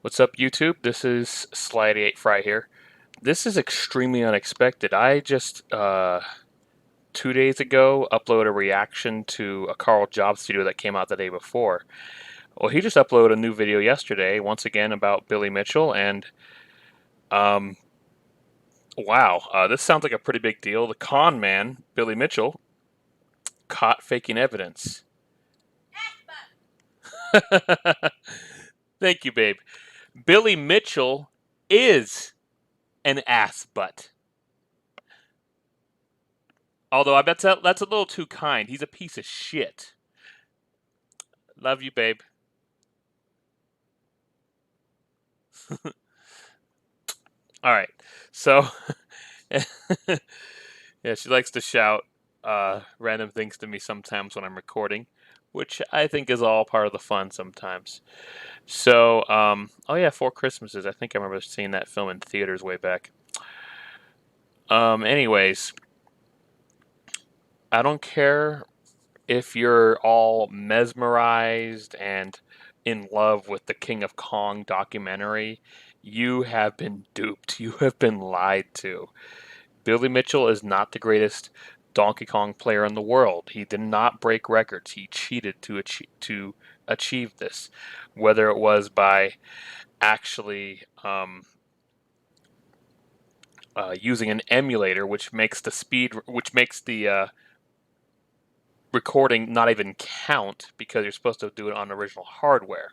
What's up, YouTube? This is Slide8 Fry here. This is extremely unexpected. I just 2 days ago uploaded a reaction to a Karl Jobst video that came out the day before. Well, he just uploaded a new video yesterday, once again about Billy Mitchell, and um, wow, this sounds like a pretty big deal. The con man, Billy Mitchell, caught faking evidence. Thank you, babe. Billy Mitchell is an ass butt. Although I bet that's a little too kind. He's a piece of shit. Love you, babe. All right. So, yeah, she likes to shout random things to me sometimes when I'm recording, which I think is all part of the fun sometimes. So, oh yeah, Four Christmases. I think I remember seeing that film in theaters way back. Anyways, I don't care if you're all mesmerized and in love with the King of Kong documentary. You have been duped. You have been lied to. Billy Mitchell is not the greatest Donkey Kong player in the world. He did not break records. He cheated to achieve this, whether it was by actually using an emulator, which makes the recording not even count because you're supposed to do it on original hardware.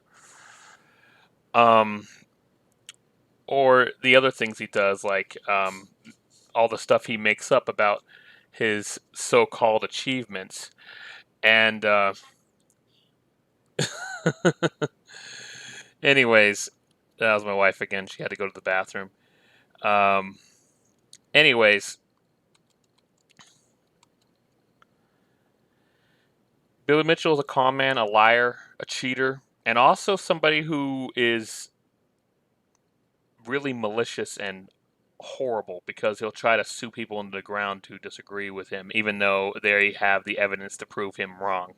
Or the other things he does, like all the stuff he makes up about his so-called achievements. And anyways, that was my wife again. She had to go to the bathroom. Anyways, Billy Mitchell is a con man, a liar, a cheater, and also somebody who is really malicious and horrible because he'll try to sue people into the ground to disagree with him, even though they have the evidence to prove him wrong,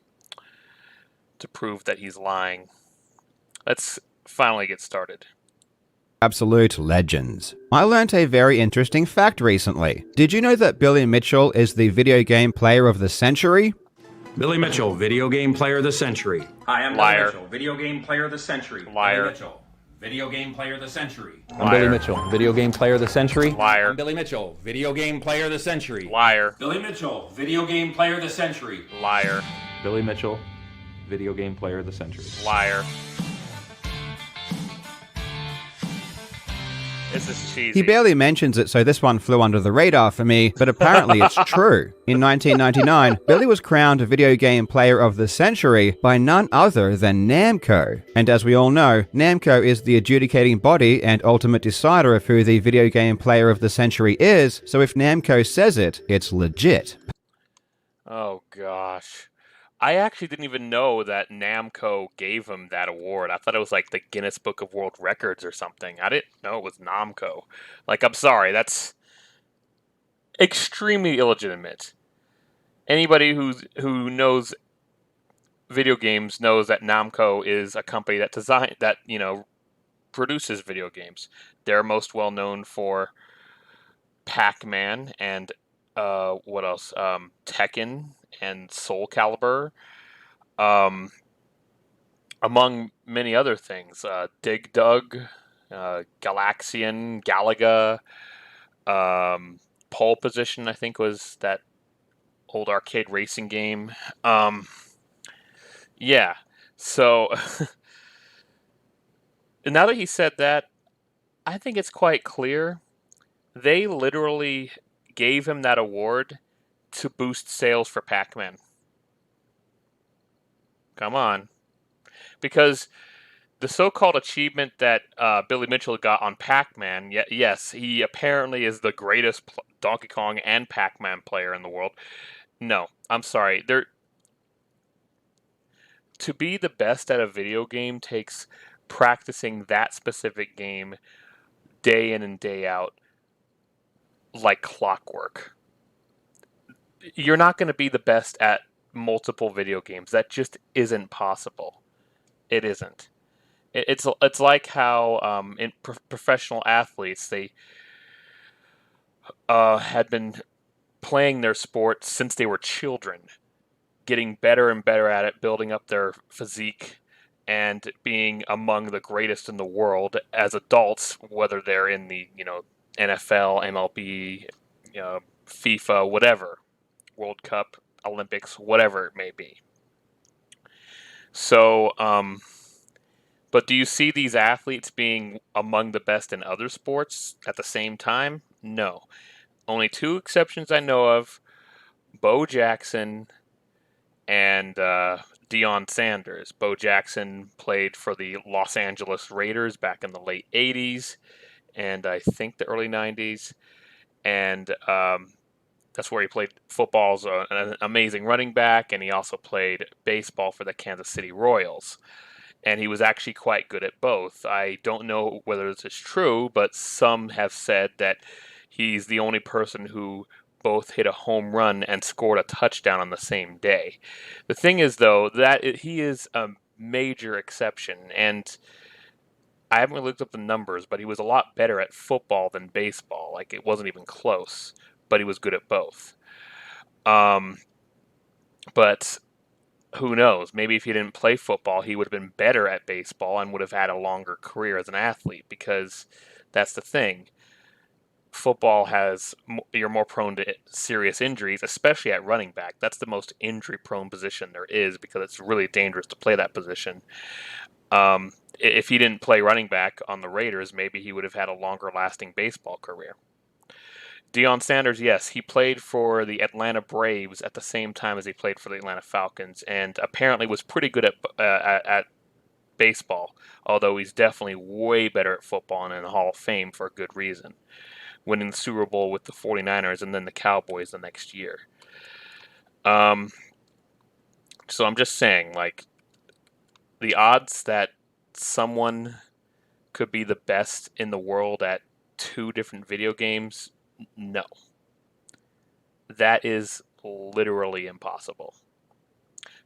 to prove that he's lying. Let's finally get started. Absolute legends. I learnt a very interesting fact recently. Did you know that Billy Mitchell is the video game player of the century? Billy Mitchell, video game player of the century. Hi, I'm Liar. Billy Mitchell, video game player of the century. Liar. Billy Mitchell, video game player of the century. I'm Billy Mitchell, video game player of the century. Liar. I'm Billy Mitchell, video game player of the century. Liar. Billy Mitchell, video game player of the century. Liar. Billy Mitchell, video game player of the century. Liar. This is cheesy. He barely mentions it, so this one flew under the radar for me, but apparently it's true. In 1999, Billy was crowned Video Game Player of the Century by none other than Namco. And as we all know, Namco is the adjudicating body and ultimate decider of who the Video Game Player of the Century is, so if Namco says it, it's legit. Oh gosh. I actually didn't even know that Namco gave him that award. I thought it was like the Guinness Book of World Records or something. I didn't know it was Namco. Like, I'm sorry, that's extremely illegitimate. Anybody who knows video games knows that Namco is a company that produces video games. They're most well known for Pac-Man and what else? Tekken and Soul Calibur, among many other things. Dig Dug, Galaxian, Galaga, Pole Position, I think was that old arcade racing game. Yeah, so now that he said that, I think it's quite clear. They literally gave him that award to boost sales for Pac-Man. Come on. Because the so-called achievement that Billy Mitchell got on Pac-Man, yes, he apparently is the greatest Donkey Kong and Pac-Man player in the world. No, I'm sorry. To be the best at a video game takes practicing that specific game day in and day out like clockwork. You're not going to be the best at multiple video games. That just isn't possible. It isn't. It's like how in professional athletes they had been playing their sport since they were children, getting better and better at it, building up their physique, and being among the greatest in the world as adults, whether they're in the NFL, MLB, FIFA, whatever, World Cup, Olympics, whatever it may be. So, but do you see these athletes being among the best in other sports at the same time? No. Only two exceptions I know of: Bo Jackson and Deion Sanders. Bo Jackson played for the Los Angeles Raiders back in the late 80s and I think the early 90s. And that's where he played football as an amazing running back, and he also played baseball for the Kansas City Royals. And he was actually quite good at both. I don't know whether this is true, but some have said that he's the only person who both hit a home run and scored a touchdown on the same day. The thing is, though, that he is a major exception, and I haven't really looked up the numbers, but he was a lot better at football than baseball. Like, it wasn't even close, but he was good at both. But who knows? Maybe if he didn't play football, he would have been better at baseball and would have had a longer career as an athlete, because that's the thing. Football you're more prone to serious injuries, especially at running back. That's the most injury-prone position there is because it's really dangerous to play that position. If he didn't play running back on the Raiders, maybe he would have had a longer-lasting baseball career. Deion Sanders, yes, he played for the Atlanta Braves at the same time as he played for the Atlanta Falcons, and apparently was pretty good at baseball, although he's definitely way better at football and in the Hall of Fame for a good reason, winning the Super Bowl with the 49ers and then the Cowboys the next year. So I'm just saying, like, the odds that someone could be the best in the world at two different video games, no. That is literally impossible.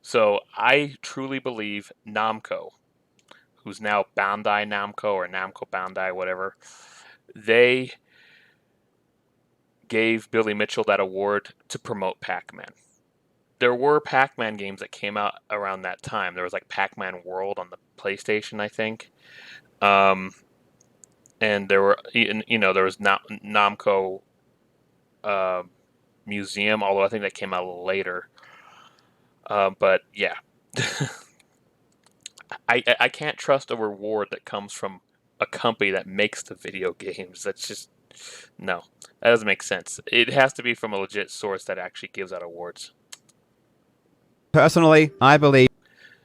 So I truly believe Namco, who's now Bandai Namco or Namco Bandai, whatever, they gave Billy Mitchell that award to promote Pac-Man. There were Pac-Man games that came out around that time. There was like Pac-Man World on the PlayStation, I think. And there were, there was Namco Museum, although I think that came out a little later. But yeah, I can't trust a reward that comes from a company that makes the video games. That's just, no, that doesn't make sense. It has to be from a legit source that actually gives out awards. Personally, I believe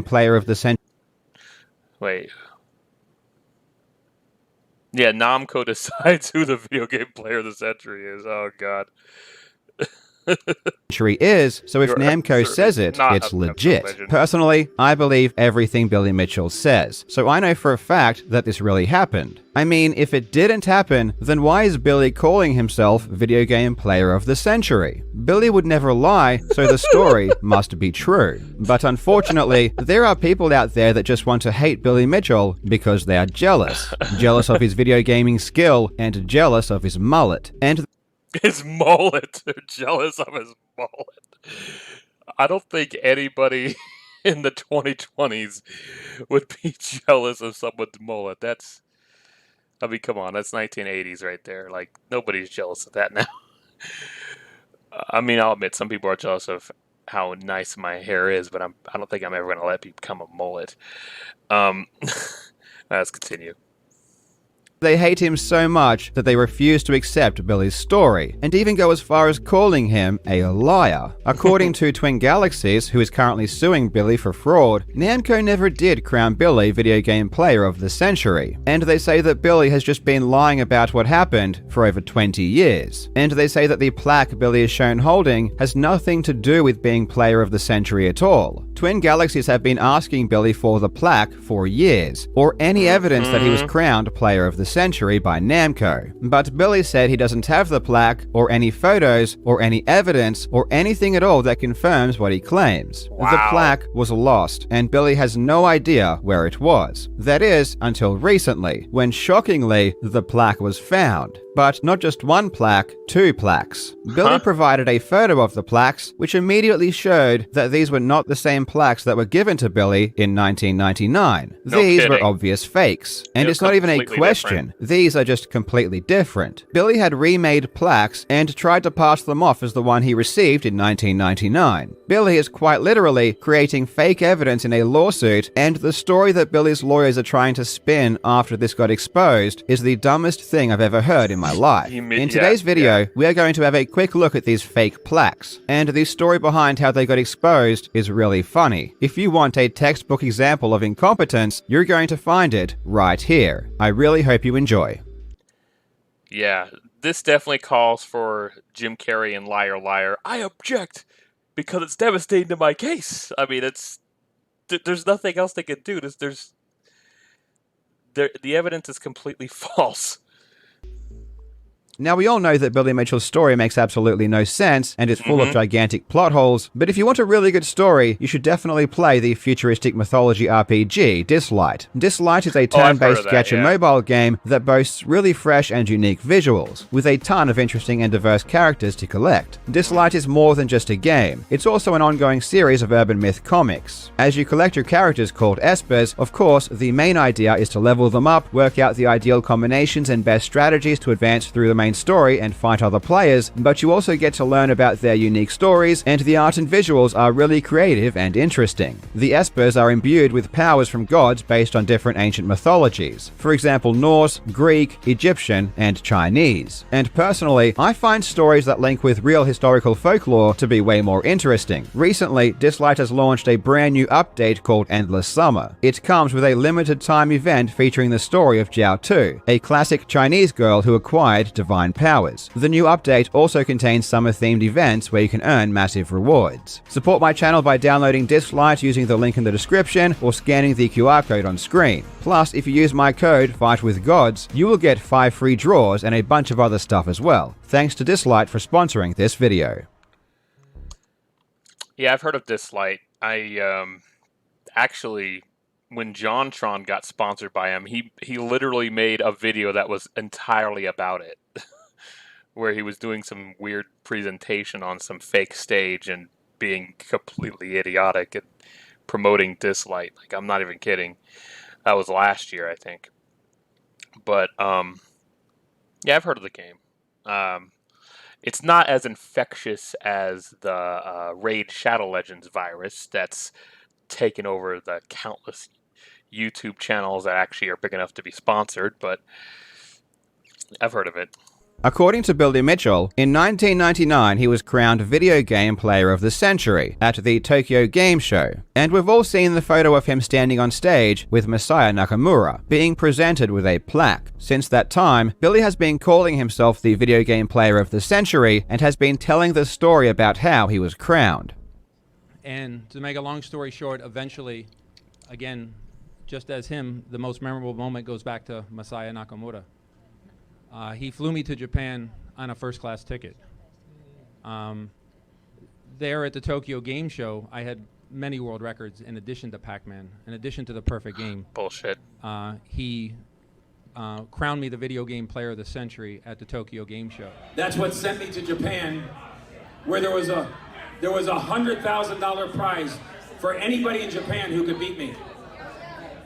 player of the century. Wait. Yeah, Namco decides who the video game player of the century is. Oh, God. Is, so if Namco says it, it's legit. Personally, I believe everything Billy Mitchell says, so I know for a fact that this really happened. I mean, if it didn't happen, then why is Billy calling himself Video Game Player of the Century? Billy would never lie, so the story must be true. But unfortunately, there are people out there that just want to hate Billy Mitchell because they are jealous. Jealous of his video gaming skill, and jealous of his mullet. And his mullet. They're jealous of his mullet. I don't think anybody in the 2020s would be jealous of someone's mullet. I mean, come on, that's 1980s right there. Like, nobody's jealous of that now. I mean, I'll admit, some people are jealous of how nice my hair is, but I don't think I'm ever going to let it become a mullet. Let's continue. They hate him so much that they refuse to accept Billy's story, and even go as far as calling him a liar. According to Twin Galaxies, who is currently suing Billy for fraud, Namco never did crown Billy Video Game Player of the Century, and they say that Billy has just been lying about what happened for over 20 years. And they say that the plaque Billy is shown holding has nothing to do with being Player of the Century at all. Twin Galaxies have been asking Billy for the plaque for years, or any evidence that he was crowned Player of the Century by Namco. But Billy said he doesn't have the plaque, or any photos, or any evidence, or anything at all that confirms what he claims. Wow. The plaque was lost, and Billy has no idea where it was. That is, until recently, when shockingly, the plaque was found. But not just one plaque, 2 plaques. Billy provided a photo of the plaques, which immediately showed that these were not the same plaques that were given to Billy in 1999. No These were kidding. obvious fakes. And They're it's not even a completely question. These are just completely different. Billy had remade plaques and tried to pass them off as the one he received in 1999. Billy is quite literally creating fake evidence in a lawsuit, and the story that Billy's lawyers are trying to spin after this got exposed is the dumbest thing I've ever heard in my life. In today's video, we are going to have a quick look at these fake plaques, and the story behind how they got exposed is really funny. If you want a textbook example of incompetence, you're going to find it right here. I really hope you enjoy. Yeah, this definitely calls for Jim Carrey and Liar Liar. I object because it's devastating to my case. I mean, there's nothing else they can do. The evidence is completely false. Now, we all know that Billy Mitchell's story makes absolutely no sense and is full of gigantic plot holes, but if you want a really good story, you should definitely play the futuristic mythology RPG, Dislight. Dislight is a turn-based gacha mobile game that boasts really fresh and unique visuals, with a ton of interesting and diverse characters to collect. Dislight is more than just a game, it's also an ongoing series of urban myth comics. As you collect your characters called espers, of course, the main idea is to level them up, work out the ideal combinations and best strategies to advance through the main story and fight other players, but you also get to learn about their unique stories, and the art and visuals are really creative and interesting. The espers are imbued with powers from gods based on different ancient mythologies, for example Norse, Greek, Egyptian, and Chinese. And personally, I find stories that link with real historical folklore to be way more interesting. Recently, Dislight has launched a brand new update called Endless Summer. It comes with a limited time event featuring the story of Jiao Tu, a classic Chinese girl who acquired divine powers. The new update also contains summer-themed events where you can earn massive rewards. Support my channel by downloading Dislight using the link in the description or scanning the QR code on screen. Plus, if you use my code FIGHTWITHGODS, you will get 5 free draws and a bunch of other stuff as well. Thanks to Dislight for sponsoring this video. Yeah, I've heard of Dislight. I actually, when JonTron got sponsored by him, he literally made a video that was entirely about it, where he was doing some weird presentation on some fake stage and being completely idiotic and promoting Dislight. Like, I'm not even kidding. That was last year, I think. But yeah, I've heard of the game. It's not as infectious as the Raid Shadow Legends virus that's taken over the countless YouTube channels that actually are big enough to be sponsored, but I've heard of it. According to Billy Mitchell, in 1999 he was crowned Video Game Player of the Century at the Tokyo Game Show, and we've all seen the photo of him standing on stage with Masaya Nakamura, being presented with a plaque. Since that time, Billy has been calling himself the Video Game Player of the Century and has been telling the story about how he was crowned. And to make a long story short, eventually, again, just as him, the most memorable moment goes back to Masaya Nakamura. He flew me to Japan on a first-class ticket. There at the Tokyo Game Show, I had many world records in addition to Pac-Man, in addition to the perfect game. Bullshit. He crowned me the Video Game Player of the Century at the Tokyo Game Show. That's what sent me to Japan, where there was a $100,000 prize for anybody in Japan who could beat me,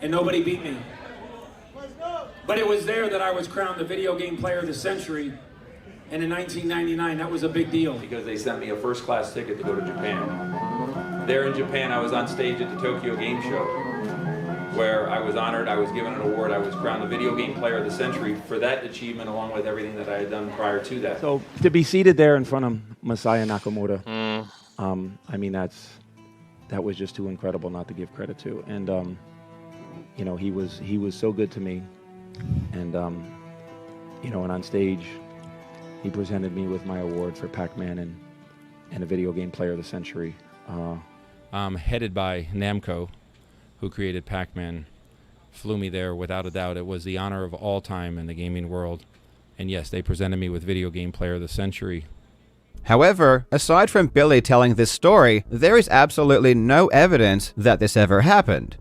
and nobody beat me. But it was there that I was crowned the Video Game Player of the Century, and in 1999, that was a big deal. Because they sent me a first-class ticket to go to Japan. There in Japan, I was on stage at the Tokyo Game Show, where I was honored, I was given an award, I was crowned the Video Game Player of the Century for that achievement, along with everything that I had done prior to that. So to be seated there in front of Masaya Nakamura, I mean, that was just too incredible not to give credit to. And you know, he was so good to me. And you know, and on stage, he presented me with my award for Pac-Man and a Video Game Player of the Century. Headed by Namco, who created Pac-Man. flew me there without a doubt. It was the honor of all time in the gaming world. And yes, they presented me with Video Game Player of the Century. However, aside from Billy telling this story, there is absolutely no evidence that this ever happened.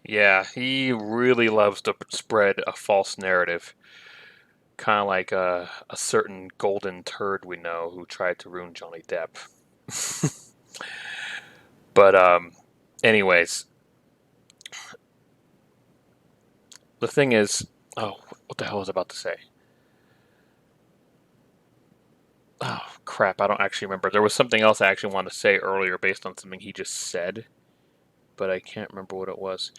Yeah, he really loves to spread a false narrative. Kind of like a certain golden turd we know who tried to ruin Johnny Depp. But, anyways. The thing is... Oh, what the hell was I about to say? Oh, crap, I don't actually remember. There was something else I actually wanted to say earlier based on something he just said. But I can't remember what it was.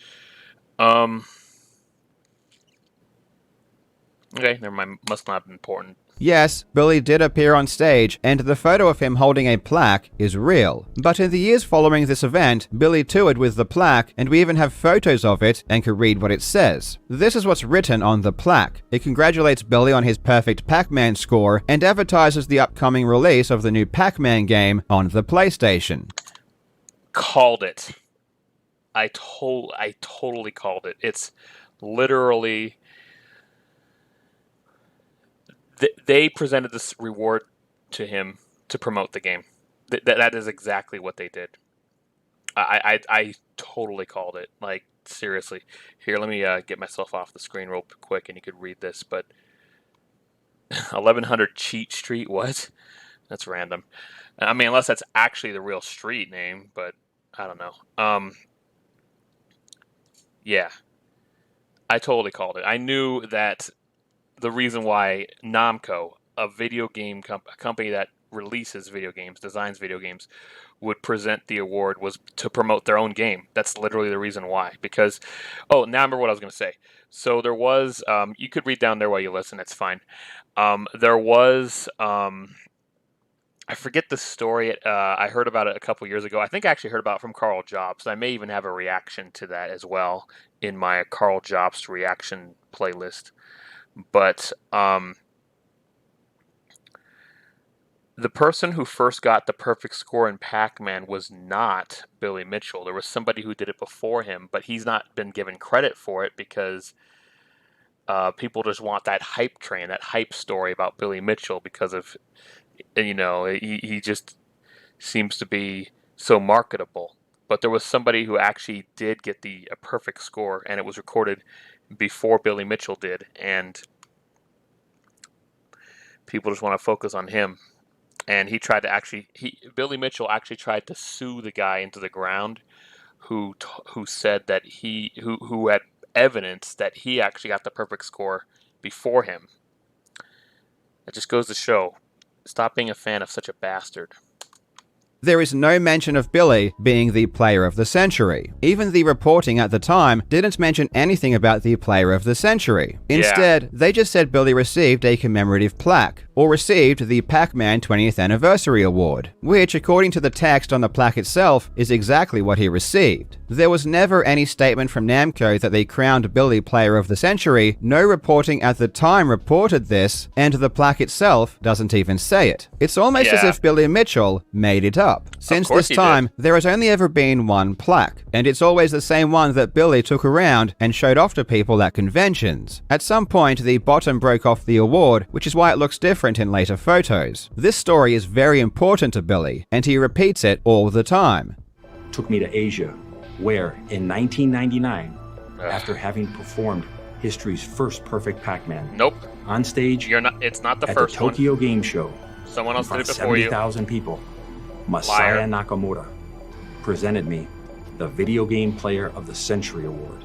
Okay, never mind. Must not have been important. Yes, Billy did appear on stage, and the photo of him holding a plaque is real. But in the years following this event, Billy toured with the plaque, and we even have photos of it and can read what it says. This is what's written on the plaque. It congratulates Billy on his perfect Pac-Man score and advertises the upcoming release of the new Pac-Man game on the PlayStation. Called it. I totally called it. It's literally... They presented this reward to him to promote the game. That is exactly what they did. I totally called it. Like, seriously. Here, let me get myself off the screen real quick and you could read this. But 1100 Cheat Street, what? That's random. I mean, unless that's actually the real street name, but I don't know. Yeah. I totally called it. I knew that the reason why Namco, a video game a company that releases video games, designs video games, would present the award was to promote their own game. That's literally the reason why. Because, oh, now I remember what I was going to say. So there was, you could read down there while you listen, it's fine. There was, I forget the story, I heard about it a couple years ago. I think I actually heard about it from Karl Jobst. I may even have a reaction to that as well in my Karl Jobst reaction playlist. But the person who first got the perfect score in Pac-Man was not Billy Mitchell. There was somebody who did it before him, but he's not been given credit for it because people just want that hype train, that hype story about Billy Mitchell because of, you know, he just seems to be so marketable. But there was somebody who actually did get a perfect score, and it was recorded before Billy Mitchell did, and people just want to focus on him. And he tried to Billy Mitchell actually tried to sue the guy into the ground who said that who had evidence that he actually got the perfect score before him. It just goes to show, stop being a fan of such a bastard. There is no mention of Billy being the Player of the Century. Even the reporting at the time didn't mention anything about the Player of the Century. Instead, they just said Billy received a commemorative plaque, or received the Pac-Man 20th Anniversary Award, which, according to the text on the plaque itself, is exactly what he received. There was never any statement from Namco that they crowned Billy Player of the Century, no reporting at the time reported this, and the plaque itself doesn't even say it. It's almost as if Billy Mitchell made it up. Since this time, there has only ever been one plaque, and it's always the same one that Billy took around and showed off to people at conventions. At some point, the bottom broke off the award, which is why it looks different in later photos. This story is very important to Billy, and he repeats it all the time. Took me to Asia, where in 1999, after having performed history's first perfect Pac-Man, Nope. on stage, it's not the at first the Tokyo one. Game Show, Someone else did it before 70,000 people, Masaya Nakamura presented me the Video Game Player of the Century Award.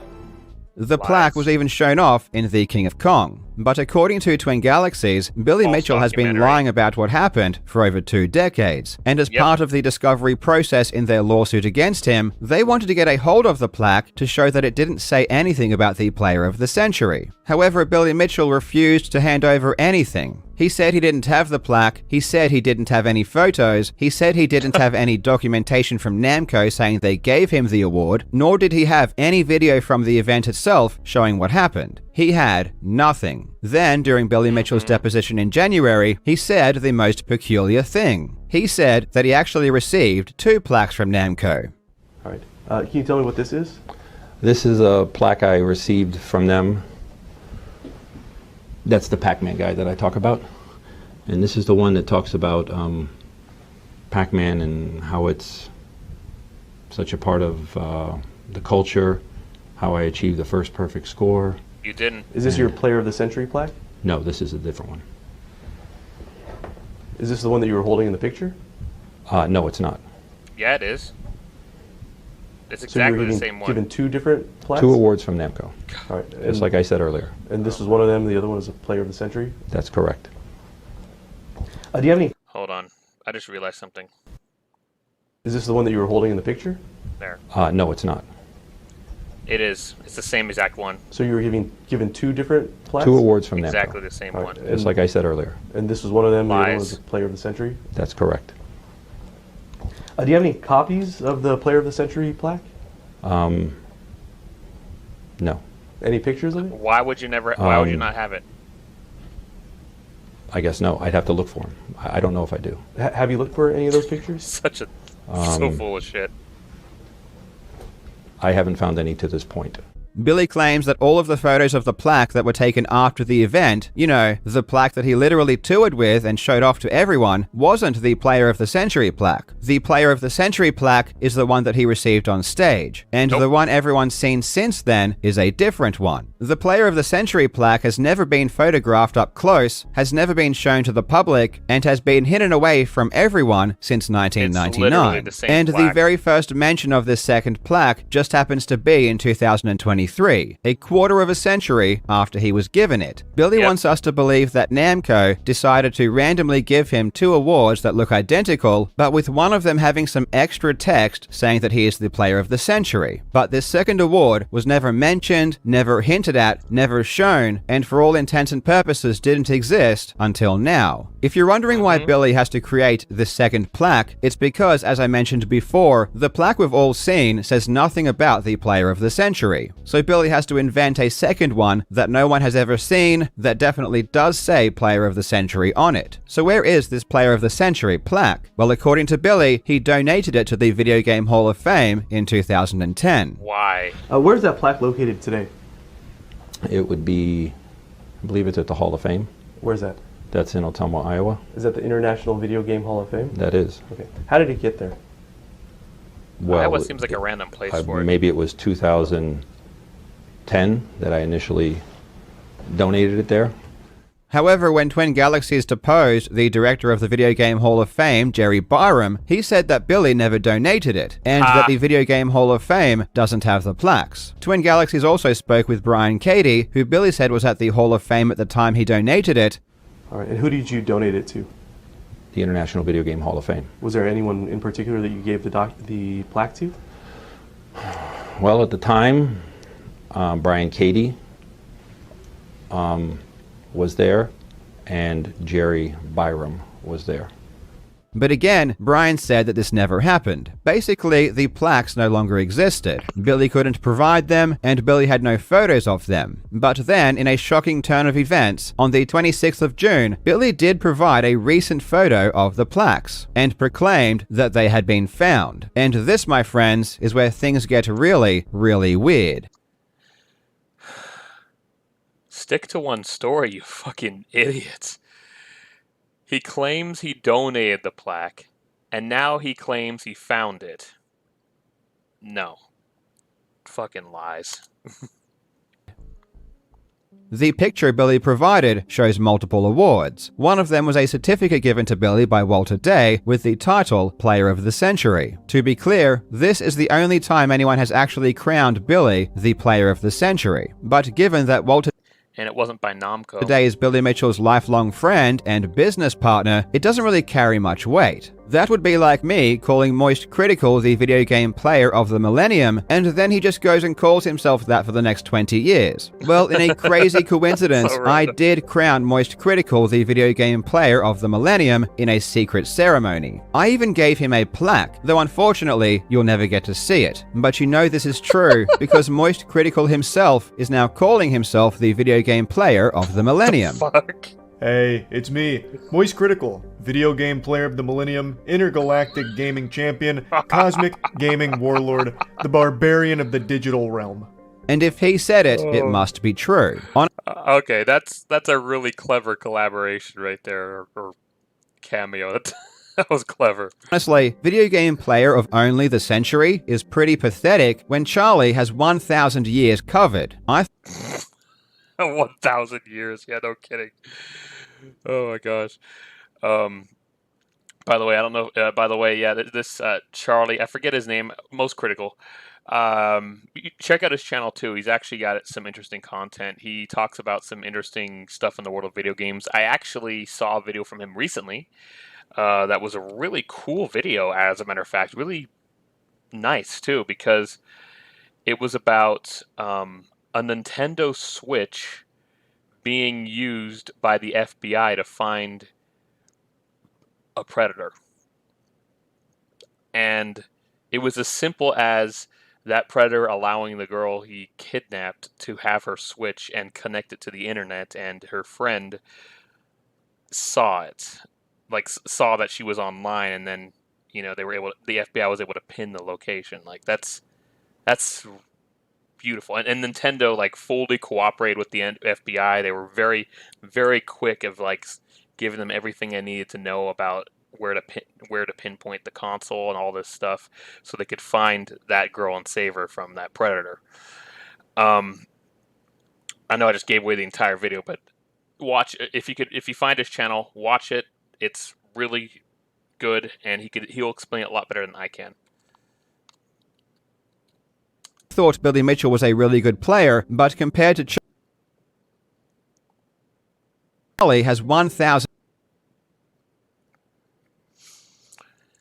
The plaque was even shown off in The King of Kong. But according to Twin Galaxies, Billy Mitchell has been lying about what happened for over 2 decades. And as part of the discovery process in their lawsuit against him, they wanted to get a hold of the plaque to show that it didn't say anything about the Player of the Century. However, Billy Mitchell refused to hand over anything. He said he didn't have the plaque, he said he didn't have any photos, he said he didn't have any documentation from Namco saying they gave him the award, nor did he have any video from the event itself showing what happened. He had nothing. Then, during Billy Mitchell's deposition in January, he said the most peculiar thing. He said that he actually received 2 plaques from Namco. All right. Can you tell me what this is? This is a plaque I received from them. That's the Pac-Man guy that I talk about. And this is the one that talks about Pac-Man and how it's such a part of the culture, how I achieved the first perfect score. You didn't. Is this your Player of the Century plaque? No, this is a different one. Is this the one that you were holding in the picture? No, it's not. Yeah, it is. It's So you were exactly the same one. given two different plaques? 2 awards from Namco. All right. Just like I said earlier. And this was one of them, the other one is a Player of the Century? That's correct. Do you have any... Hold on. I just realized something. Is this the one that you were holding in the picture? There. No, it's not. It is. It's the same exact one. So you were given two different plaques? 2 awards from Exactly Namco. the same All one. right. Just like I said earlier. And this was one of them, the other one Lies. was a Player of the Century? That's correct. Do you have any copies of the Player of the Century plaque? No. Any pictures of it? Why would you never? Why would you not have it? I guess no. I'd have to look for them. I don't know if I do. Have you looked for any of those pictures? Such a so full of shit. I haven't found any to this point. Billy claims that all of the photos of the plaque that were taken after the event, you know, the plaque that he literally toured with and showed off to everyone, wasn't the Player of the Century plaque. The Player of the Century plaque is the one that he received on stage, and the one everyone's seen since then is a different one. The Player of the Century plaque has never been photographed up close, has never been shown to the public, and has been hidden away from everyone since 1999. literally the same And the plaque. very first mention of this second plaque just happens to be in 2023, a quarter of a century after he was given it. Billy wants us to believe that Namco decided to randomly give him 2 awards that look identical, but with one of them having some extra text saying that he is the Player of the Century. But this second award was never mentioned, never hinted at, never shown, and for all intents and purposes didn't exist until now. If you're wondering why Billy has to create this second plaque, it's because, as I mentioned before, the plaque we've all seen says nothing about the Player of the Century. So Billy has to invent a second one that no one has ever seen that definitely does say Player of the Century on it. So where is this Player of the Century plaque? Well, according to Billy, he donated it to the Video Game Hall of Fame in 2010. Why? Where's that plaque located today? It would be, I believe it's at the Hall of Fame. Where's that? That's in Ottumwa, Iowa. Is that the International Video Game Hall of Fame? That is. Okay. How did it get there? Well, Iowa seems like a random place for it. maybe it was 2010 that I initially donated it there. However, when Twin Galaxies deposed the director of the Video Game Hall of Fame, Jerry Byram, he said that Billy never donated it, and that the Video Game Hall of Fame doesn't have the plaques. Twin Galaxies also spoke with Brian Cady, who Billy said was at the Hall of Fame at the time he donated it. All right. And who did you donate it to? The International Video Game Hall of Fame. Was there anyone in particular that you gave the plaque to? Well, at the time, Brian Cady was there, and Jerry Byram was there. But again, Brian said that this never happened. Basically, the plaques no longer existed. Billy couldn't provide them, and Billy had no photos of them. But then, in a shocking turn of events, on the 26th of June, Billy did provide a recent photo of the plaques, and proclaimed that they had been found. And this, my friends, is where things get really, really weird. Stick to one story, you fucking idiots. He claims he donated the plaque, and now he claims he found it. No. Fucking lies. The picture Billy provided shows multiple awards. One of them was a certificate given to Billy by Walter Day with the title Player of the Century. To be clear, this is the only time anyone has actually crowned Billy the Player of the Century. But given that Walter And it wasn't by Namco. Day is Billy Mitchell's lifelong friend and business partner, it doesn't really carry much weight. That would be like me calling Moist Critical the video game player of the millennium, and then he just goes and calls himself that for the next 20 years. Well, in a crazy coincidence, I did crown Moist Critical the video game player of the millennium in a secret ceremony. I even gave him a plaque, though unfortunately, you'll never get to see it. But you know this is true, because Moist Critical himself is now calling himself the video game player of the millennium. Fuck. Hey, it's me, Moist Critical, video game player of the millennium, intergalactic gaming champion, cosmic gaming warlord, the barbarian of the digital realm. And if he said it, it must be true. Okay, that's a really clever collaboration right there, or cameo. That was clever. Honestly, video game player of only the century is pretty pathetic when Charlie has 1,000 years covered. 1,000 years. Yeah, no kidding. Oh my gosh. By the way, I don't know. By the way, yeah, this Charlie, I forget his name. Most Critical. Check out his channel too. He's actually got some interesting content. He talks about some interesting stuff in the world of video games. I actually saw a video from him recently. That was a really cool video, as a matter of fact. Really nice too, because it was about a Nintendo Switch being used by the FBI to find a predator. And it was as simple as that predator allowing the girl he kidnapped to have her Switch and connect it to the internet, and her friend saw it. Like, saw that she was online, and then, the FBI was able to pin the location. Like, that's beautiful. And Nintendo, like, fully cooperated with the FBI. They were very, very quick of, like, giving them everything they needed to know about where to pinpoint the console and all this stuff, so they could find that girl and save her from that predator. I know I just gave away the entire video, but watch if you find his channel, watch it. It's really good, and he'll explain it a lot better than I can. Thought Billy Mitchell was a really good player, but compared to Charlie has 1,000.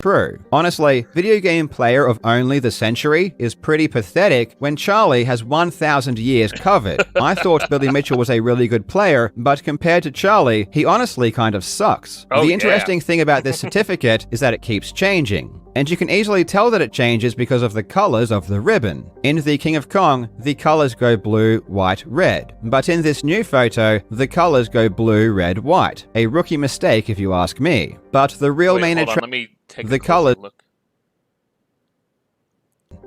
True. Honestly, video game player of only the century is pretty pathetic when Charlie has 1,000 years covered. I thought Billy Mitchell was a really good player, but compared to Charlie, he honestly kind of sucks. The interesting thing about this certificate is that it keeps changing. And you can easily tell that it changes because of the colors of the ribbon. In the King of Kong, the colors go blue, white, red. But in this new photo, the colors go blue, red, white. A rookie mistake if you ask me. But the real main attraction... The colors.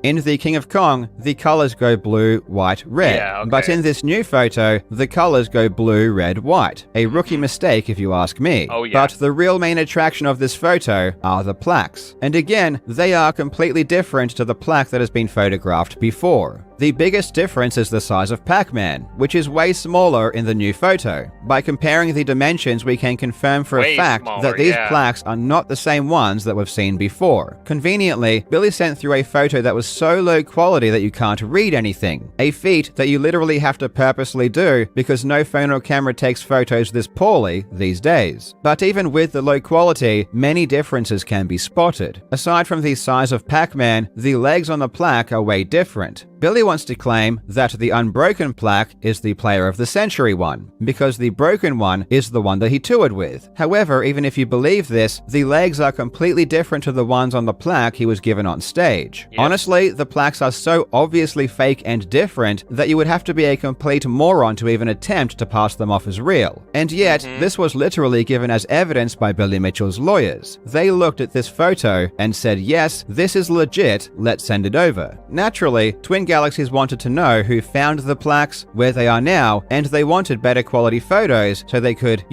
In the King of Kong, the colors go blue, white, red. Yeah, okay. But in this new photo, the colors go blue, red, white. A rookie mistake if you ask me. Oh, yeah. But the real main attraction of this photo are the plaques. And again, they are completely different to the plaque that has been photographed before. The biggest difference is the size of Pac-Man, which is way smaller in the new photo. By comparing the dimensions, we can confirm for a fact that these plaques are not the same ones that we've seen before. Conveniently, Billy sent through a photo that was so low quality that you can't read anything. A feat that you literally have to purposely do because no phone or camera takes photos this poorly these days. But even with the low quality, many differences can be spotted. Aside from the size of Pac-Man, the legs on the plaque are way different. Billy wants to claim that the unbroken plaque is the player of the century one, because the broken one is the one that he toured with. However, even if you believe this, the legs are completely different to the ones on the plaque he was given on stage. Yes. Honestly, the plaques are so obviously fake and different that you would have to be a complete moron to even attempt to pass them off as real. And yet, this was literally given as evidence by Billy Mitchell's lawyers. They looked at this photo and said, yes, this is legit, let's send it over. Naturally, Twin Galaxies wanted to know who found the plaques, where they are now, and they wanted better quality photos so they could,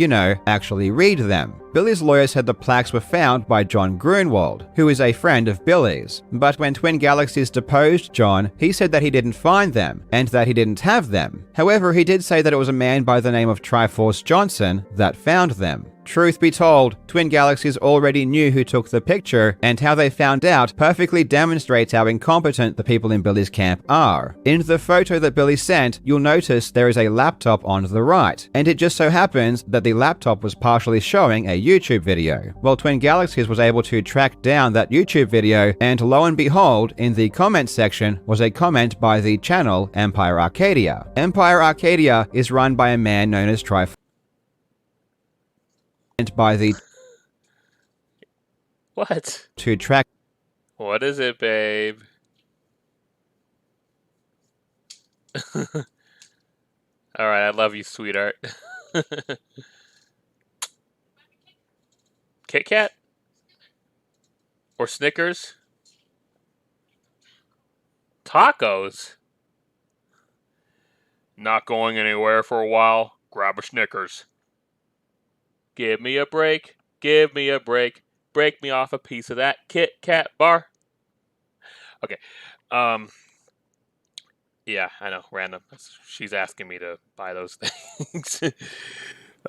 actually read them. Billy's lawyer said the plaques were found by John Grunwald, who is a friend of Billy's. But when Twin Galaxies deposed John, he said that he didn't find them, and that he didn't have them. However, he did say that it was a man by the name of Triforce Johnson that found them. Truth be told, Twin Galaxies already knew who took the picture, and how they found out perfectly demonstrates how incompetent the people in Billy's camp are. In the photo that Billy sent, you'll notice there is a laptop on the right, and it just so happens that the laptop was partially showing a YouTube video. Well, Twin Galaxies was able to track down that YouTube video, and lo and behold, in the comments section was a comment by the channel Empire Arcadia. Empire Arcadia is run by a man known as Triforce. By the what to track. What is it, babe? All right, I love you, sweetheart. Kit Kat or Snickers? Tacos. Not going anywhere for a while. Grab a Snickers. Give me a break. Give me a break. Break me off a piece of that Kit Kat bar. Okay. Yeah, I know. Random. She's asking me to buy those things.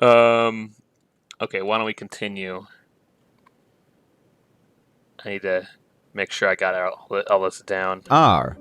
Okay, why don't we continue? I need to make sure I got all this down.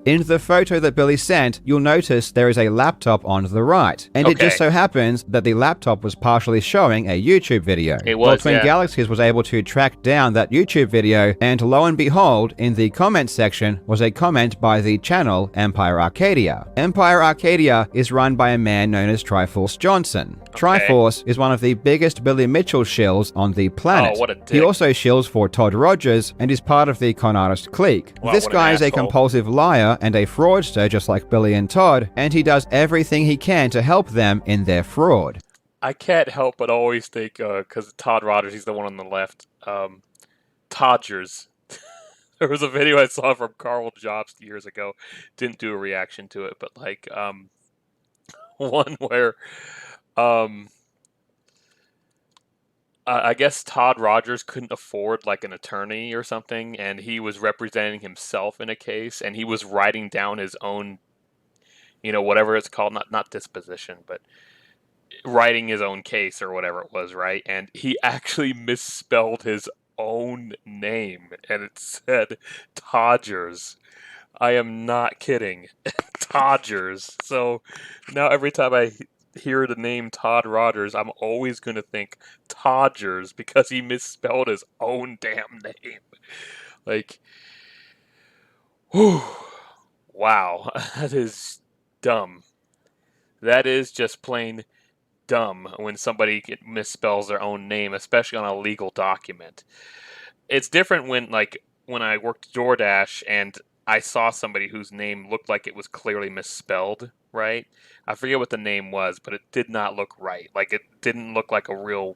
In the photo that Billy sent, you'll notice there is a laptop on the right, and it just Okay. so happens that the laptop was partially showing a YouTube video. It Well, was, Twin yeah. Galaxies was able to track down that YouTube video, and lo and behold, in the comment section was a comment by the channel Empire Arcadia. Empire Arcadia is run by a man known as Triforce Johnson. Triforce is one of the biggest Billy Mitchell shills on the planet. Oh, what a dick. He also shills for Todd Rogers and is part of the con artist clique. Wow, This what an guy is a asshole. compulsive liar and a fraudster just like Billy and Todd, and he does everything he can to help them in their fraud. I can't help but always think, because Todd Rogers, he's the one on the left, Todgers. There was a video I saw from Karl Jobst years ago. Didn't do a reaction to it, but like one where I guess Todd Rogers couldn't afford like an attorney or something, and he was representing himself in a case, and he was writing down his own, whatever it's called, not disposition, but writing his own case or whatever it was, right? And he actually misspelled his own name, and it said Todgers. I am not kidding. Todgers. So now every time I hear the name Todd Rogers, I'm always going to think Todgers because he misspelled his own damn name. Like, whew, wow, that is dumb. That is just plain dumb when somebody misspells their own name, especially on a legal document. It's different when I worked DoorDash and I saw somebody whose name looked like it was clearly misspelled, right? I forget what the name was, but it did not look right. Like it didn't look like a real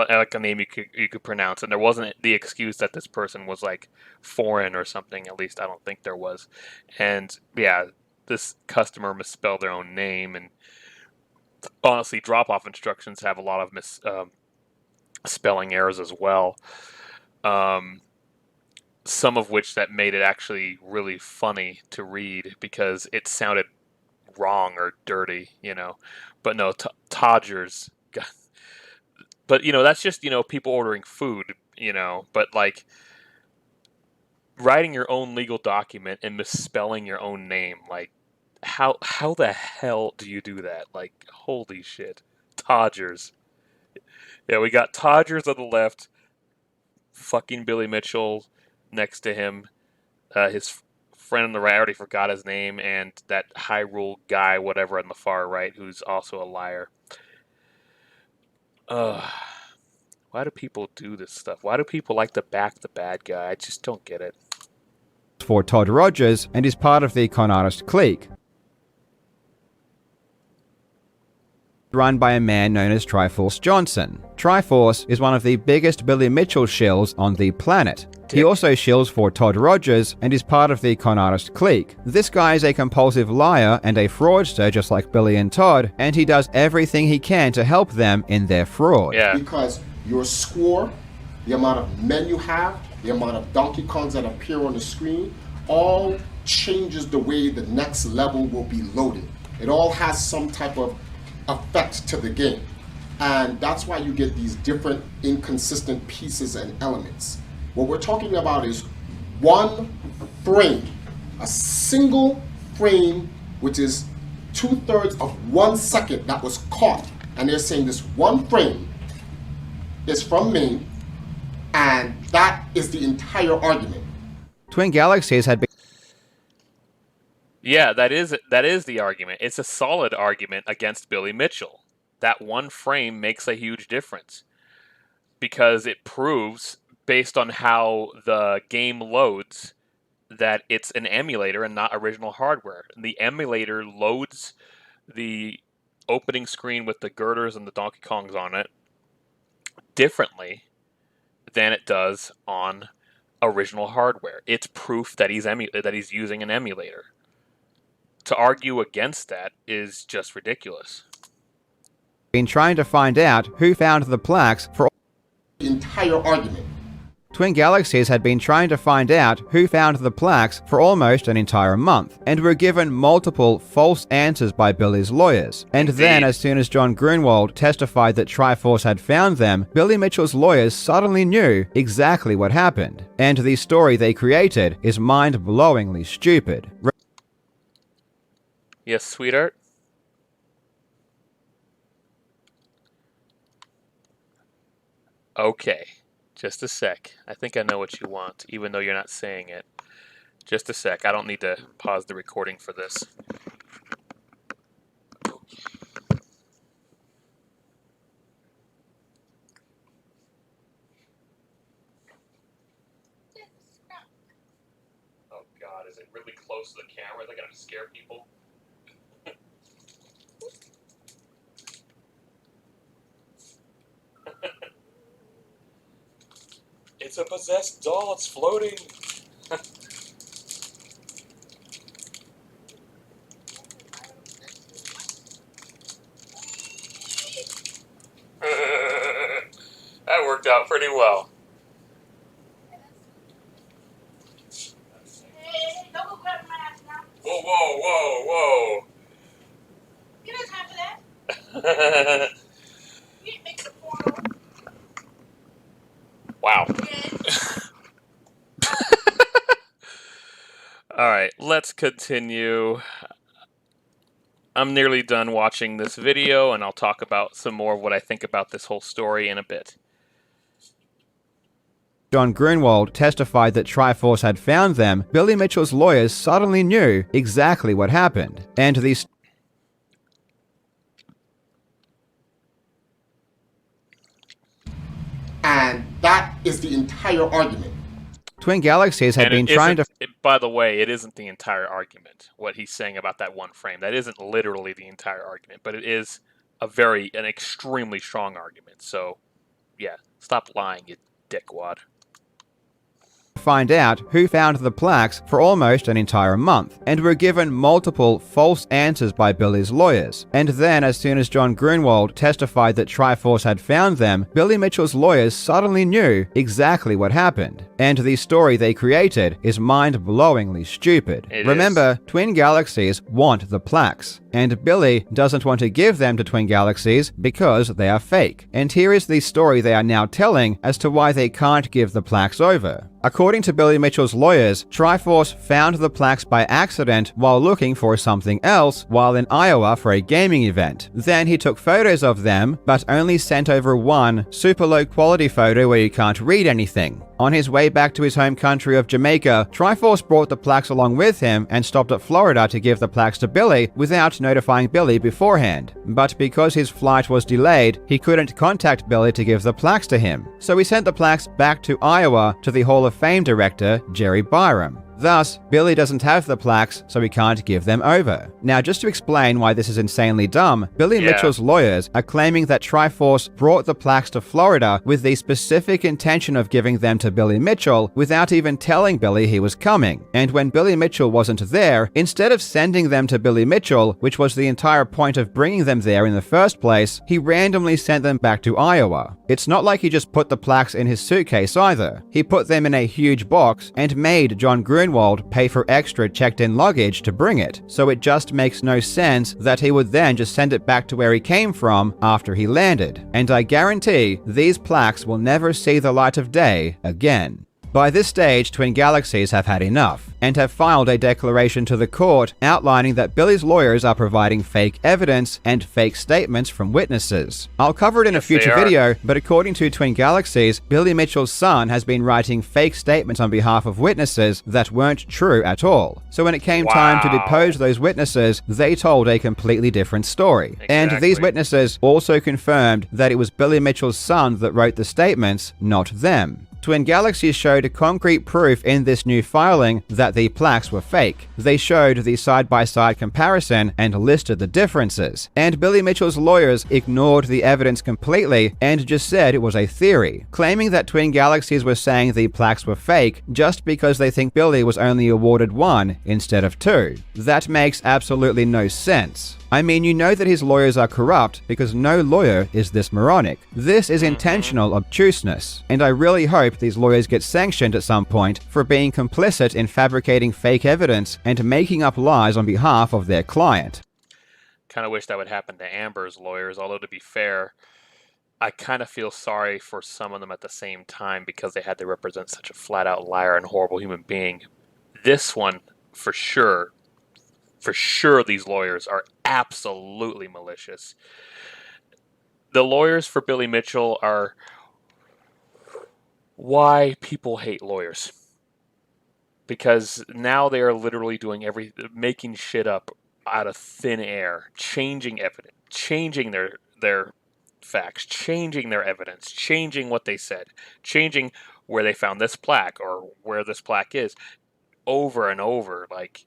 like a name you could pronounce, and there wasn't the excuse that this person was like foreign or something. At least I don't think there was. And yeah, this customer misspelled their own name, and honestly, drop-off instructions have a lot of spelling errors as well. Some of which that made it actually really funny to read because it sounded wrong or dirty, But no, Todgers. But that's just people ordering food, But like writing your own legal document and misspelling your own name, like how the hell do you do that? Like holy shit, Todgers. Yeah, we got Todgers on the left, fucking Billy Mitchell next to him, his friend on the right, I already forgot his name, and that Hyrule guy, whatever, on the far right, who's also a liar. Why do people do this stuff? Why do people like to back the bad guy? I just don't get it. For Todd Rogers and is part of the con artist clique, run by a man known as Triforce Johnson. Triforce is one of the biggest Billy Mitchell shills on the planet. He also shills for Todd Rogers and is part of the con artist clique. This guy is a compulsive liar and a fraudster just like Billy and Todd, and he does everything he can to help them in their fraud. Yeah. Because your score, the amount of men you have, the amount of Donkey Kongs that appear on the screen, all changes the way the next level will be loaded. It all has some type of effect to the game. And that's why you get these different inconsistent pieces and elements. What we're talking about is one frame, a single frame, which is 2/3 of 1 second that was caught. And they're saying this one frame is from me, and that is the entire argument. Twin Galaxies had been Yeah, that is the argument. It's a solid argument against Billy Mitchell. That one frame makes a huge difference because it proves, based on how the game loads, that it's an emulator and not original hardware. The emulator loads the opening screen with the girders and the Donkey Kongs on it differently than it does on original hardware. It's proof that he's using an emulator. to argue against that is just ridiculous. Been trying to find out who found the plaques for The entire argument. Twin Galaxies had been trying to find out who found the plaques for almost an entire month, and were given multiple false answers by Billy's lawyers. And then, as soon as John Grunwald testified that Triforce had found them, Billy Mitchell's lawyers suddenly knew exactly what happened. And the story they created is mind-blowingly stupid. Yes, sweetheart? Okay. Just a sec. I think I know what you want, even though you're not saying it. Just a sec. I don't need to pause the recording for this. Oh God, is it really close to the camera? Is that gonna scare people? It's a possessed doll, it's floating! That worked out pretty well. Hey, don't go grab my ass now. Whoa, whoa, whoa, whoa! You don't have that. You ain't make the portal. Wow. Alright, let's continue. I'm nearly done watching this video, and I'll talk about some more of what I think about this whole story in a bit. John Grunwald testified that Triforce had found them, Billy Mitchell's lawyers suddenly knew exactly what happened. And the And that is the entire argument. Twin Galaxies had been trying to... By the way, it isn't the entire argument, what he's saying about that one frame. That isn't literally the entire argument, but it is an extremely strong argument. So, yeah, stop lying, you dickwad. Find out who found the plaques for almost an entire month, and were given multiple false answers by Billy's lawyers. And then, as soon as John Grunwald testified that Triforce had found them, Billy Mitchell's lawyers suddenly knew exactly what happened. And the story they created is mind-blowingly stupid. Remember, Twin Galaxies want the plaques, and Billy doesn't want to give them to Twin Galaxies because they are fake. And here is the story they are now telling as to why they can't give the plaques over. According to Billy Mitchell's lawyers, Triforce found the plaques by accident while looking for something else while in Iowa for a gaming event. Then he took photos of them, but only sent over one super low quality photo where you can't read anything. On his way back to his home country of Jamaica, Triforce brought the plaques along with him and stopped at Florida to give the plaques to Billy without notifying Billy beforehand. But because his flight was delayed, he couldn't contact Billy to give the plaques to him. So he sent the plaques back to Iowa to the Hall of Fame director, Jerry Byram. Thus, Billy doesn't have the plaques, so he can't give them over. Now, just to explain why this is insanely dumb, Billy Mitchell's lawyers are claiming that Triforce brought the plaques to Florida with the specific intention of giving them to Billy Mitchell without even telling Billy he was coming. And when Billy Mitchell wasn't there, instead of sending them to Billy Mitchell, which was the entire point of bringing them there in the first place, he randomly sent them back to Iowa. It's not like he just put the plaques in his suitcase either. He put them in a huge box and made John Grunwald pay for extra checked-in luggage to bring it, so it just makes no sense that he would then just send it back to where he came from after he landed. And I guarantee these plaques will never see the light of day again. By this stage, Twin Galaxies have had enough, and have filed a declaration to the court outlining that Billy's lawyers are providing fake evidence and fake statements from witnesses. I'll cover it in a future video, but according to Twin Galaxies, Billy Mitchell's son has been writing fake statements on behalf of witnesses that weren't true at all. So when it came time to depose those witnesses, they told a completely different story. And these witnesses also confirmed that it was Billy Mitchell's son that wrote the statements, not them. Twin Galaxies showed concrete proof in this new filing that the plaques were fake. They showed the side-by-side comparison and listed the differences. And Billy Mitchell's lawyers ignored the evidence completely and just said it was a theory, claiming that Twin Galaxies was saying the plaques were fake just because they think Billy was only awarded 1 instead of 2. That makes absolutely no sense. I mean, you know that his lawyers are corrupt because no lawyer is this moronic. This is intentional obtuseness, and I really hope these lawyers get sanctioned at some point for being complicit in fabricating fake evidence and making up lies on behalf of their client. Kind of wish that would happen to Amber's lawyers, although to be fair, I kind of feel sorry for some of them at the same time because they had to represent such a flat-out liar and horrible human being. This one, for sure, these lawyers are absolutely malicious. The lawyers for Billy Mitchell are why people hate lawyers. Because now they are literally doing making shit up out of thin air, changing evidence, changing their facts, changing their evidence, changing what they said, changing where they found this plaque or where this plaque is, over and over. Like,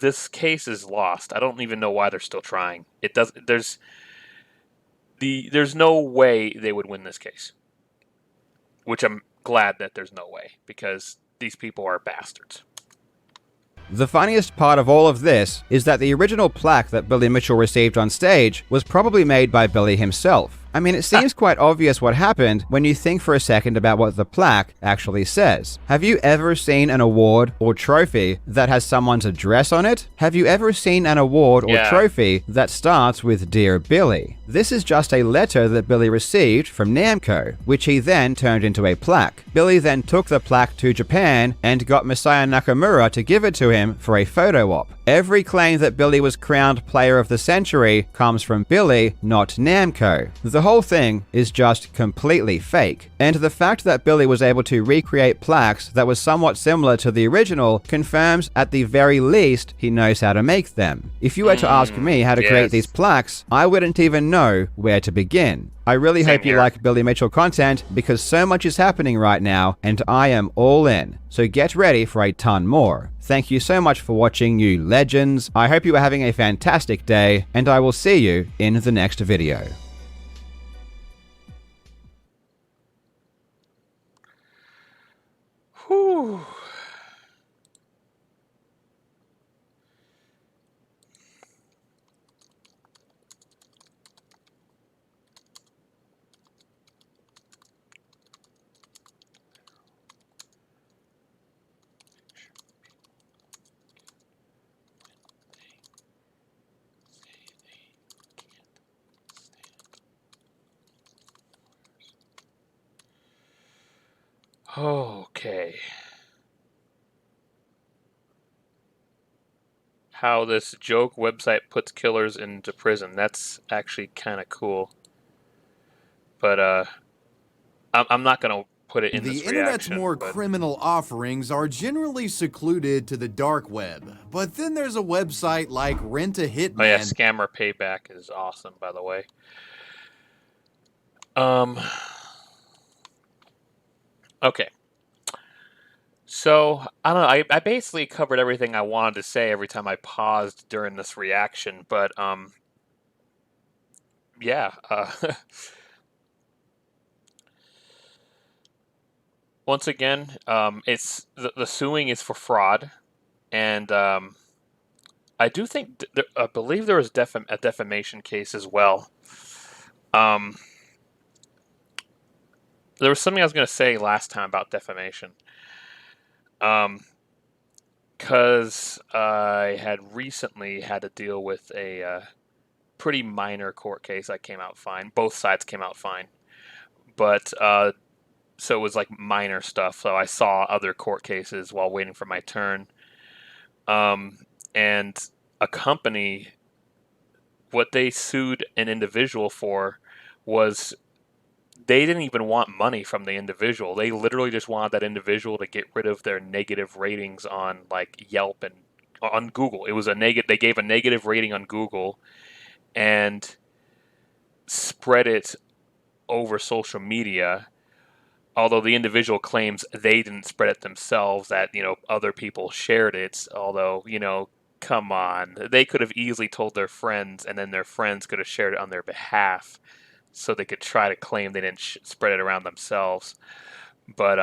this case is lost. I don't even know why they're still trying. There's no way they would win this case. Which I'm glad that there's no way, because these people are bastards. The funniest part of all of this is that the original plaque that Billy Mitchell received on stage was probably made by Billy himself. I mean, it seems quite obvious what happened when you think for a second about what the plaque actually says. Have you ever seen an award or trophy that has someone's address on it? Have you ever seen an award or trophy that starts with Dear Billy? This is just a letter that Billy received from Namco, which he then turned into a plaque. Billy then took the plaque to Japan and got Masaya Nakamura to give it to him for a photo op. Every claim that Billy was crowned Player of the Century comes from Billy, not Namco. The whole thing is just completely fake. And the fact that Billy was able to recreate plaques that was somewhat similar to the original confirms at the very least he knows how to make them. If you were to ask me how to create these plaques, I wouldn't even know where to begin. I really hope you like Billy Mitchell content because so much is happening right now and I am all in. So get ready for a ton more. Thank you so much for watching, you legends. I hope you are having a fantastic day and I will see you in the next video. Whew. Okay. How this joke website puts killers into prison. That's actually kind of cool. But I'm not going to put it in this reaction. The internet's more criminal offerings are generally secluded to the dark web, but then there's a website like Rent a Hitman. Oh yeah, Scammer Payback is awesome, by the way. Okay. So, I don't know, I basically covered everything I wanted to say every time I paused during this reaction, but, yeah, once again, it's, the suing is for fraud, and, I do think, I believe there was a defamation case as well. There was something I was going to say last time about defamation. Because I had recently had to deal with a pretty minor court case. I came out fine. Both sides came out fine. But, so it was like minor stuff. So I saw other court cases while waiting for my turn. And a company, what they sued an individual for was they didn't even want money from the individual. They literally just wanted that individual to get rid of their negative ratings on like Yelp and on Google. It was they gave a negative rating on Google and spread it over social media although the individual claims they didn't spread it themselves, that, other people shared it, although, come on. They could have easily told their friends, and then their friends could have shared it on their behalf, so they could try to claim they didn't spread it around themselves. But,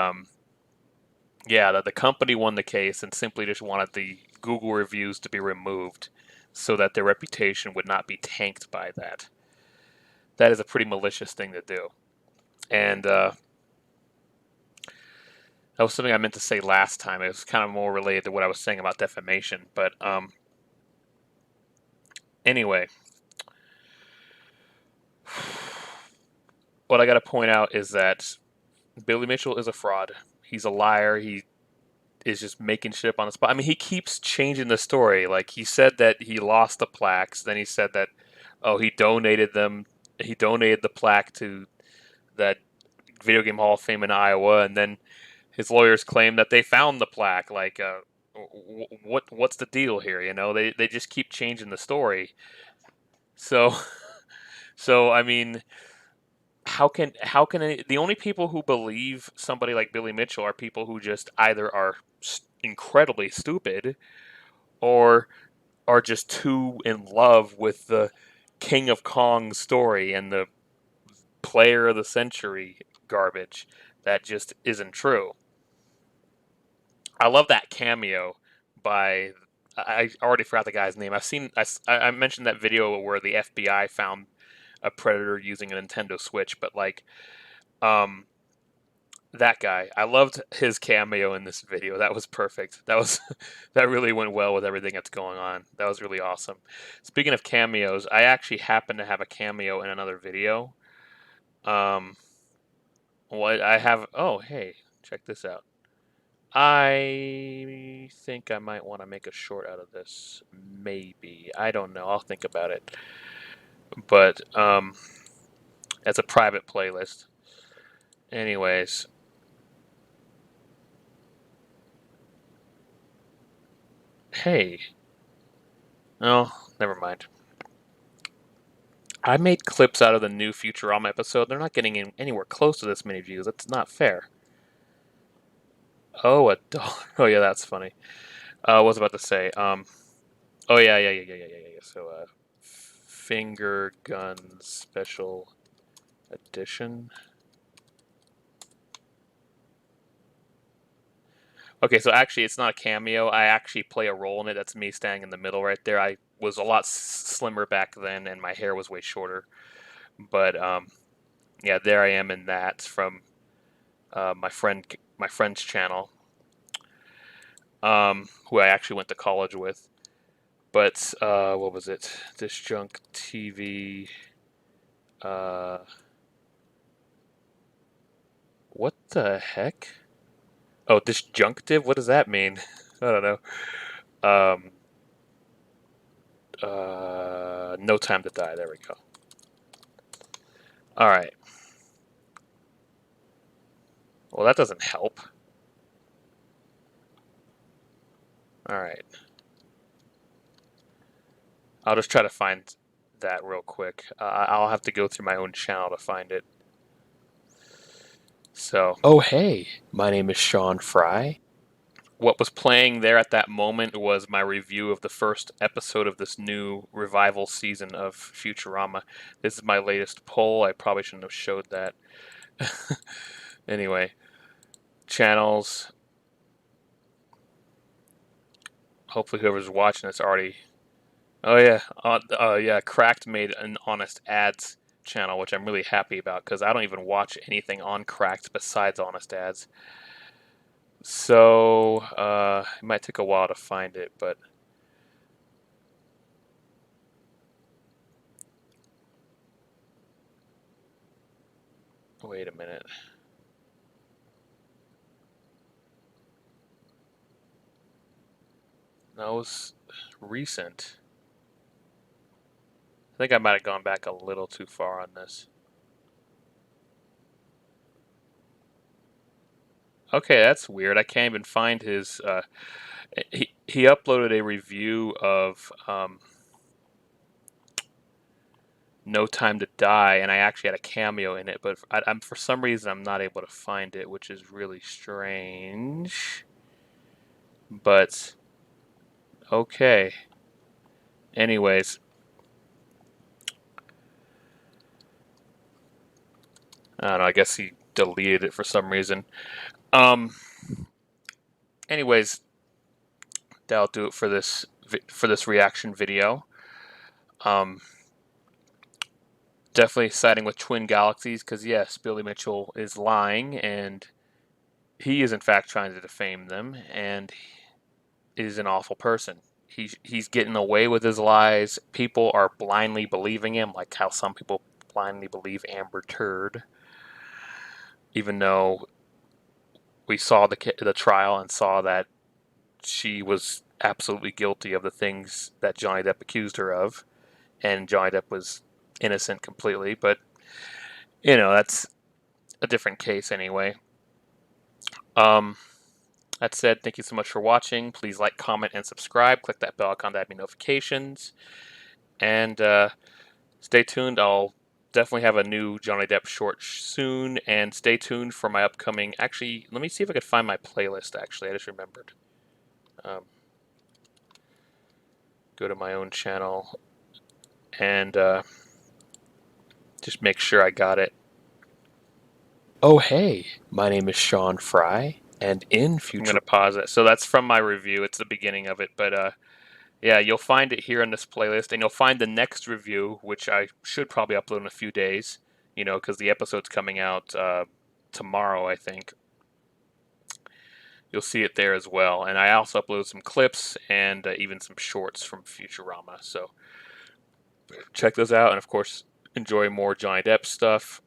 yeah, the company won the case and simply just wanted the Google reviews to be removed so that their reputation would not be tanked by that. That is a pretty malicious thing to do. And, that was something I meant to say last time. It was kind of more related to what I was saying about defamation. But anyway, what I got to point out is that Billy Mitchell is a fraud. He's a liar. He is just making shit up on the spot. I mean, he keeps changing the story. Like, he said that he lost the plaques. Then he said that, he donated them. He donated the plaque to that Video Game Hall of Fame in Iowa. And then his lawyers claim that they found the plaque. Like, what's the deal here? They just keep changing the story. So, I mean, the only people who believe somebody like Billy Mitchell are people who just either are incredibly stupid or are just too in love with the King of Kong story and the player of the century garbage that just isn't true. I love that cameo by, I already forgot the guy's name. I mentioned that video where the FBI found a predator using a Nintendo Switch, but like, that guy, I loved his cameo in this video. That was perfect. That really went well with everything that's going on. That was really awesome. Speaking of cameos, I actually happen to have a cameo in another video. What I have? Oh, hey, check this out. I think I might want to make a short out of this. Maybe. I don't know. I'll think about it. But it's a private playlist. Anyways. Hey. Oh, never mind. I made clips out of the new Futurama episode. They're not getting anywhere close to this many views. That's not fair. Oh, a dollar. Oh, yeah, that's funny. I was about to say. Oh, yeah. So, Finger Guns Special Edition. Okay, so actually, it's not a cameo. I actually play a role in it. That's me standing in the middle right there. I was a lot slimmer back then, and my hair was way shorter. But yeah, there I am in that from my friend's channel, who I actually went to college with. But what was it? Disjunct TV. What the heck? Oh, disjunctive? What does that mean? I don't know. No Time to Die. There we go. All right. Well, that doesn't help. All right. I'll just try to find that real quick. I'll have to go through my own channel to find it. So, oh hey, my name is Sean Fry. What was playing there at that moment was my review of the first episode of this new revival season of Futurama. This is my latest poll. I probably shouldn't have showed that. Anyway, channels. Hopefully whoever's watching this already... Oh yeah, yeah, Cracked made an Honest Ads channel, which I'm really happy about, because I don't even watch anything on Cracked besides Honest Ads. So, it might take a while to find it, but... Wait a minute. That was recent. I think I might have gone back a little too far on this. Okay, that's weird. I can't even find his... He uploaded a review of No Time to Die, and I actually had a cameo in it, but I'm for some reason I'm not able to find it, which is really strange. But okay. Anyways, I don't know. I guess he deleted it for some reason. Um. Anyways, that'll do it for this reaction video. Um. Definitely siding with Twin Galaxies because yes, Billy Mitchell is lying, and he is in fact trying to defame them, and is an awful person. He's getting away with his lies. People are blindly believing him, like how some people blindly believe Amber Turd, even though we saw the trial and saw that she was absolutely guilty of the things that Johnny Depp accused her of, and Johnny Depp was innocent completely. But that's a different case anyway. That said, thank you so much for watching. Please like, comment, and subscribe. Click that bell icon to have me notifications. And stay tuned. I'll definitely have a new Johnny Depp short soon. And stay tuned for my upcoming... Actually, let me see if I could find my playlist, actually. I just remembered. Go to my own channel and just make sure I got it. Oh, hey. My name is Sean Fry. And in future... I'm going to pause it. So that's from my review. It's the beginning of it. But yeah, you'll find it here in this playlist, and you'll find the next review, which I should probably upload in a few days, because the episode's coming out tomorrow, I think. You'll see it there as well. And I also upload some clips and even some shorts from Futurama. So check those out, and of course, enjoy more Johnny Depp stuff,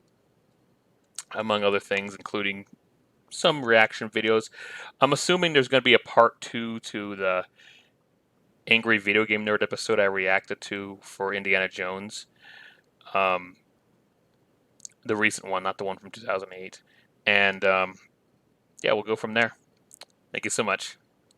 among other things, including some reaction videos. I'm assuming there's going to be a part 2 to the Angry Video Game Nerd episode I reacted to for Indiana Jones. The recent one, not the one from 2008. And yeah, we'll go from there. Thank you so much.